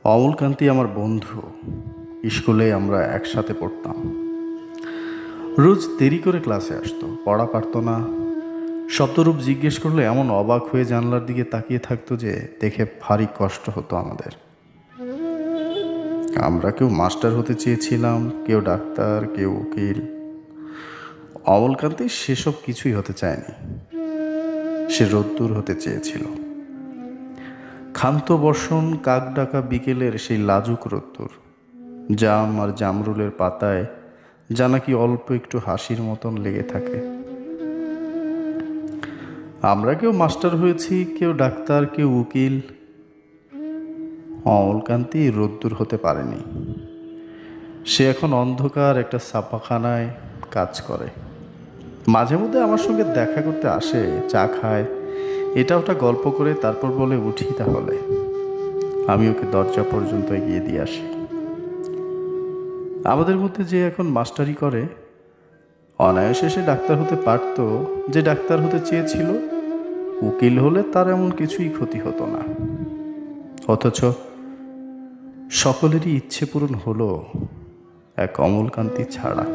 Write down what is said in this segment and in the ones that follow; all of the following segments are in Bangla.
অমলকান্তি আমার বন্ধু। স্কুলে আমরা একসাথে পড়তাম। রোজ দেরি করে ক্লাসে আসতো, পড়া পারতো না। শব্দরূপ জিজ্ঞেস করলে এমন অবাক হয়ে জানলার দিকে তাকিয়ে থাকতো যে দেখে ভারী কষ্ট হতো আমাদের। আমরা কেউ মাস্টার হতে চেয়েছিলাম, কেউ ডাক্তার, কেউ উকিল। অমলকান্তি সেসব কিছুই হতে চায়নি। সে রোদ্দুর হতে চেয়েছিল। ক্ষান্ত বর্ষণ, কাক ডাকা বিকেলের সেই লাজুক রোদ্দুর, জাম আর জামরুলের পাতায় যা নাকি অল্প একটু হাসির মতন লেগে থাকে। আমরা কেউ মাস্টার হয়েছি, কেউ ডাক্তার, কেউ উকিল। অমলকান্তি রোদ্দুর হতে পারেনি। সে এখন অন্ধকার একটা ছাপাখানায় কাজ করে। মাঝে মধ্যে আমার সঙ্গে দেখা করতে আসে, চা খায়, এটা ওটা গল্প করে, তারপর বলে উঠি তাহলে। আমি ওকে দরজা পর্যন্ত এগিয়ে দিয়ে আসি। আমাদের মধ্যে যে এখন মাস্টারি করে, অনায়াসে সে ডাক্তার হতে পারত। যে ডাক্তার হতে চেয়েছিল, উকিল হলে তার এমন কিছুই ক্ষতি হতো না। অথচ সকলেরই ইচ্ছে পূরণ হলো, এক অমলকান্তি ছাড়া।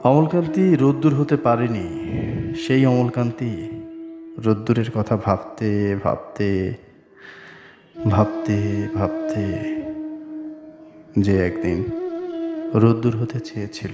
অমলকান্তি রোদ্দুর হতে পারেনি। সেই অমলকান্তি রোদ্দুরের কথা ভাবতে ভাবতে ভাবতে ভাবতে যে একদিন রোদ্দুর হতে চেয়েছিল।